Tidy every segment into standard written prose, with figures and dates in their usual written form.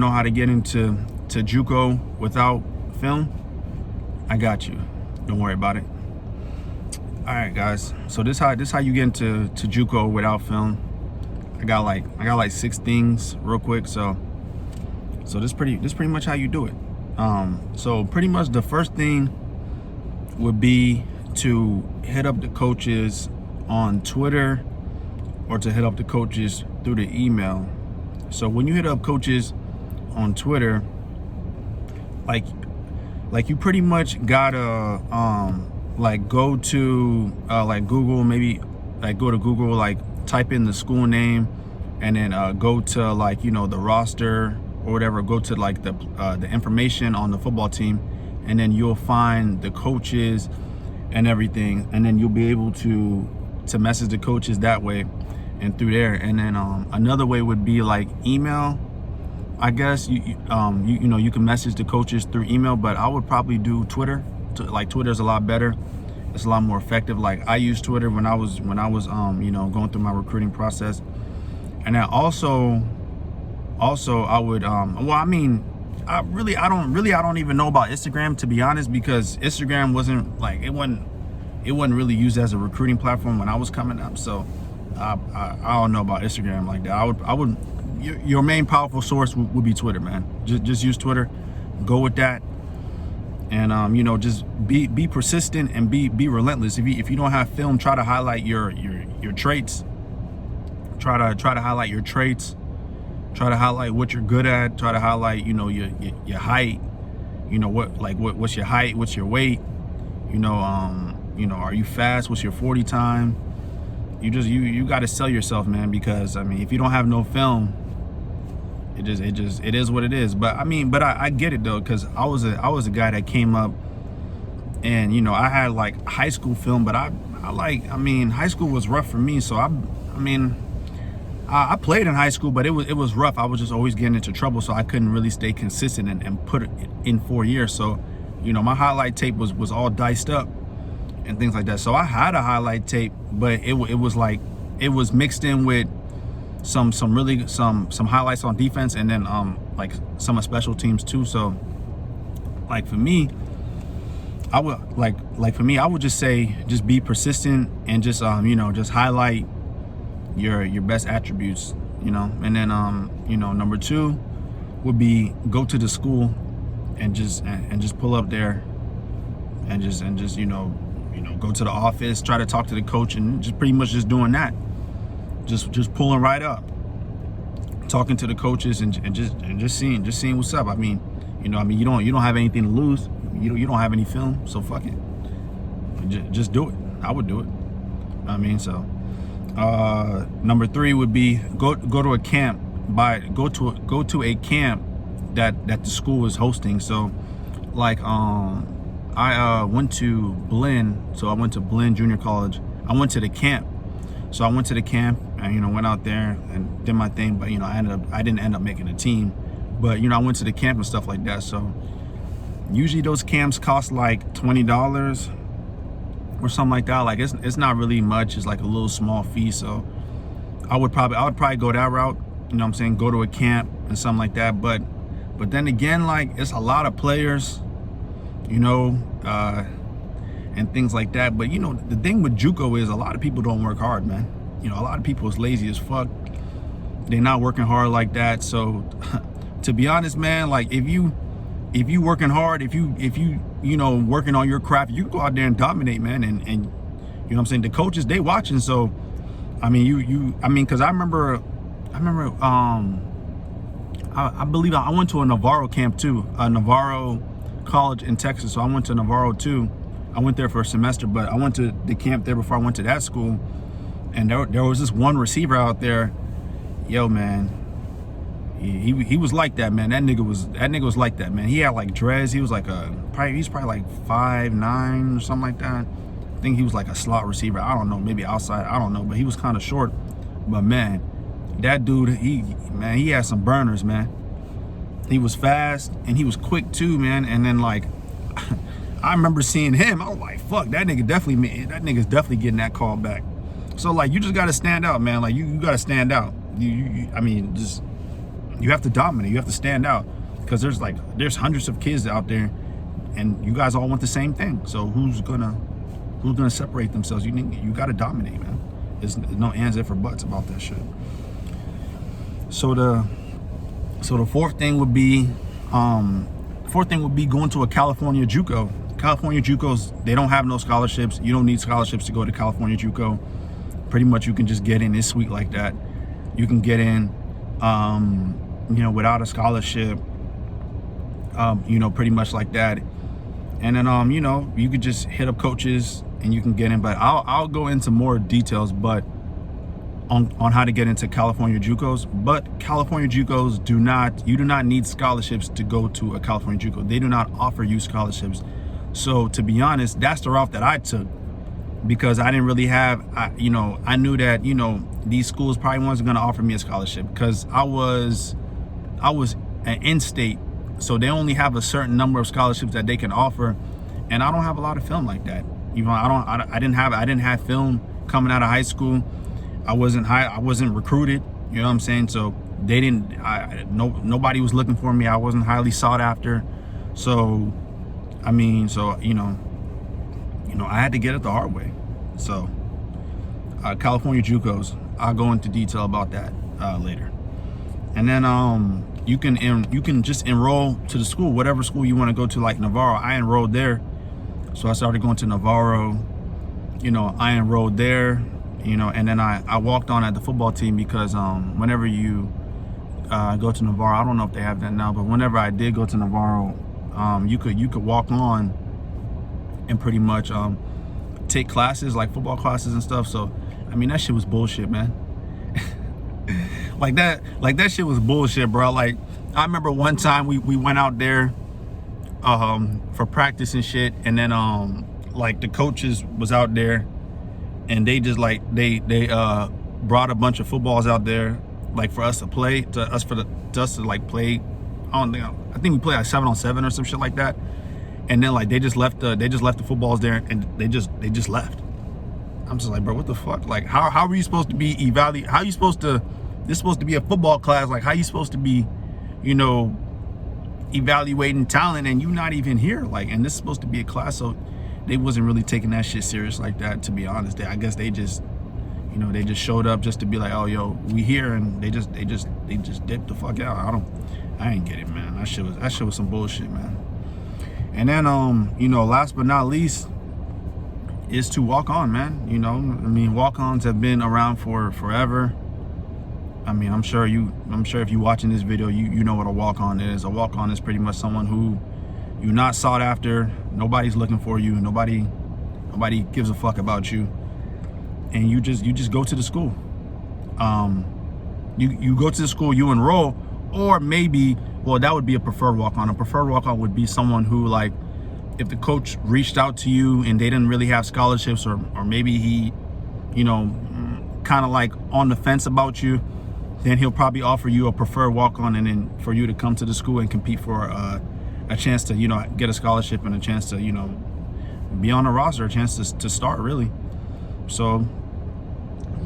know how to get into JUCO without film, I got you. Don't worry about it. All right, guys. So this how you get into JUCO without film. I got like 6 things real quick. So this pretty much how you do it. So pretty much the first thing would be to hit up the coaches on Twitter or to hit up the coaches through the email. So when you hit up coaches on Twitter, like you pretty much gotta like go to like Google, maybe like go to Google, like type in the school name, and then go to like, you know, the roster or whatever, go to like the information on the football team, and then you'll find the coaches and everything, and then you'll be able to message the coaches that way and through there. And then another way would be like email. I guess you know, you can message the coaches through email, but I would probably do Twitter. Like Twitter's a lot better. It's a lot more effective. Like I used Twitter when I was you know, going through my recruiting process. And then also I would well, I mean, I don't even know about Instagram, to be honest, because Instagram wasn't like, it wasn't really used as a recruiting platform when I was coming up. So I don't know about Instagram like that. I would your main powerful source would be Twitter, man. Just use Twitter, go with that, and you know, just be persistent and be relentless. If you don't have film, try to highlight your traits. Try to highlight your traits. Try to highlight what you're good at. Try to highlight, you know, your height. You know, what's your height? What's your weight? You know, are you fast? What's your 40 time? You got to sell yourself, man, because I mean, if you don't have no film, it is what it is. But I mean, but I get it though, because I was a guy that came up, and you know, I had like high school film, but I mean, high school was rough for me. So I played in high school, but it was rough. I was just always getting into trouble, so I couldn't really stay consistent and put it in 4 years. So, you know, my highlight tape was all diced up and things like that. So I had a highlight tape, but it was like, it was mixed in with some highlights on defense, and then like some of special teams too. So like for me, I would just say, just be persistent and just you know, just highlight your best attributes, you know. And then you know, number 2 would be go to the school and just pull up there and just you know, go to the office, try to talk to the coach, and just pretty much just doing that, just pulling right up, talking to the coaches, and just seeing what's up. I mean, you know, you don't have anything to lose. You don't have any film, so fuck it. Just do it. I would do it. I mean, so number 3 would be go to a camp. Go to a camp that the school is hosting. So like I went to Blinn, so I went to Blinn Junior College. I went to the camp. So I went to the camp and, you know, went out there and did my thing, but you know, I didn't end up making a team. But you know, I went to the camp and stuff like that. So usually those camps cost like $20 or something like that. Like it's not really much. It's like a little small fee. So I would probably go that route. You know what I'm saying? Go to a camp and something like that. But then again, like, it's a lot of players, you know, and things like that. But you know, the thing with JUCO is a lot of people don't work hard, man. You know, a lot of people is lazy as fuck. They're not working hard like that. So to be honest, man, like if you working hard, if you know, working on your craft, you go out there and dominate, man. And you know what I'm saying? The coaches, they watching. So I mean, I mean, because I remember I believe I went to a Navarro camp too, a Navarro college in Texas. So I went to Navarro too. I went there for a semester, but I went to the camp there before I went to that school. And there was this one receiver out there. Yo, man, he was like that, man. That nigga was like that, man. He had like dreads. He was like he's probably like 5'9" or something like that. I think he was like a slot receiver. I don't know, maybe outside. I don't know, but he was kind of short. But man, that dude, he had some burners, man. He was fast and he was quick too, man. And then like, I remember seeing him. I was like, fuck, that nigga's definitely getting that call back. So like, you just gotta stand out, man. Like you gotta stand out. I mean, just You have to dominate. You have to stand out, because there's hundreds of kids out there, and you guys all want the same thing. So who's gonna separate themselves? You got to dominate, man. There's no ands, ifs, or buts about that shit. So the fourth thing would be going to a California JUCO. California JUCOs, they don't have no scholarships. You don't need scholarships to go to California JUCO. Pretty much you can just get in. It's sweet like that. You can get in, without a scholarship, pretty much like that. And then, you could just hit up coaches and you can get in. But I'll go into more details, but on how to get into California JUCOs. But California JUCOs you do not need scholarships to go to a California JUCO. They do not offer you scholarships. So to be honest, that's the route that I took, because I didn't really have, I knew that, these schools probably wasn't going to offer me a scholarship, because I was an in-state. So they only have a certain number of scholarships that they can offer. And I don't have a lot of film like that. I didn't have film coming out of high school. I wasn't recruited, you know what I'm saying? So they nobody was looking for me. I wasn't highly sought after. So, I had to get it the hard way. So, California JUCOs, I'll go into detail about that later. And then you can just enroll to the school, whatever school you want to go to, like Navarro. I enrolled there. So I started going to Navarro. I enrolled there, and then I walked on at the football team, because whenever you go to Navarro, I don't know if they have that now, but whenever I did go to Navarro, you could walk on and pretty much take classes, like football classes and stuff. So that shit was bullshit, man. like that shit was bullshit, bro. Like, I remember one time we went out there for practice and shit, and then the coaches was out there, and they just they brought a bunch of footballs out there, for us to play, to us to play. I think we played 7-on-7 or some shit like that. And then they just left the footballs there, and they just left. I'm just like, bro, what the fuck? Like, how are you supposed to be evaluated? How are you supposed to? This is supposed to be a football class. Like, how are you supposed to be, evaluating talent, and you not even here? Like, and this is supposed to be a class, so they wasn't really taking that shit serious like that, to be honest. I guess they just, they just showed up just to be like, oh, yo, we here, and they just dipped the fuck out. I ain't get it, man. That shit was some bullshit, man. And then, last but not least, is to walk on, man. Walk-ons have been around for forever. I'm sure if you're watching this video, you know what a walk-on is. A walk-on is pretty much someone who you're not sought after. Nobody's looking for you. Nobody gives a fuck about you. And you just go to the school. You go to the school, you enroll, or maybe, well, that would be a preferred walk-on. A preferred walk-on would be someone who, if the coach reached out to you and they didn't really have scholarships, or maybe he, kind of on the fence about you, then he'll probably offer you a preferred walk-on, and then for you to come to the school and compete for a chance to, get a scholarship and a chance to, be on the roster, a chance to start, really. So,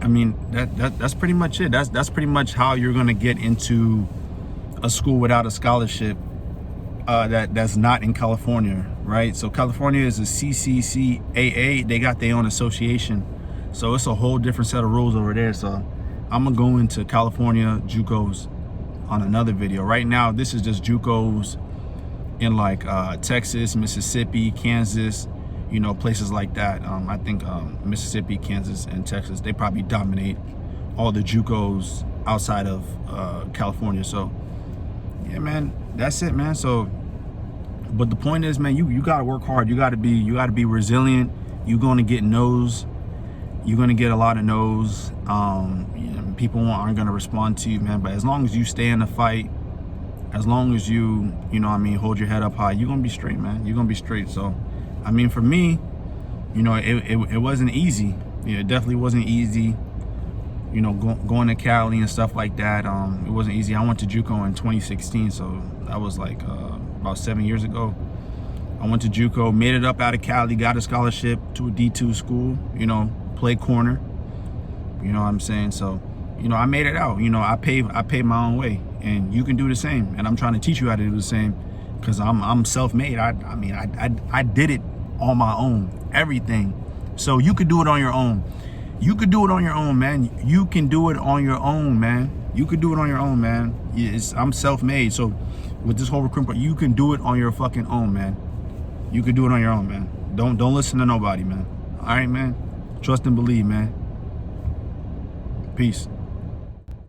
that's pretty much it. That's pretty much how you're gonna get into a school without a scholarship that's not in California, right? So California is a CCCAA. They got their own association, so it's a whole different set of rules over there. So I'm gonna go into California JUCOs on another video. Right now, this is just JUCOs in Texas, Mississippi, Kansas, places like that. I think Mississippi, Kansas, and Texas, they probably dominate all the JUCOs outside of California. So yeah, man, that's it, man. So, but the point is, man, you gotta work hard. You gotta be resilient. You're gonna get no's. You're gonna get a lot of no's. People aren't gonna respond to you, man. But as long as you stay in the fight, as long as you hold your head up high, you're gonna be straight, man. You're gonna be straight. So, for me, it wasn't easy. It definitely wasn't easy. Going to Cali and stuff like that. It wasn't easy. I went to JUCO in 2016, so that was about 7 years ago. I went to JUCO, made it up out of Cali, got a scholarship to a D2 school, play corner. You know what I'm saying? So, I made it out. I paved my own way. and you can do the same. And I'm trying to teach you how to do the same, because I'm self-made. I mean, I did it on my own, everything. So you could do it on your own. You could do it on your own, man. You can do it on your own, man. You could do it on your own, man. I'm self-made. So with this whole recruitment, you can do it on your fucking own, man. You could do it on your own, man. Don't listen to nobody, man. All right, man. Trust and believe, man. Peace.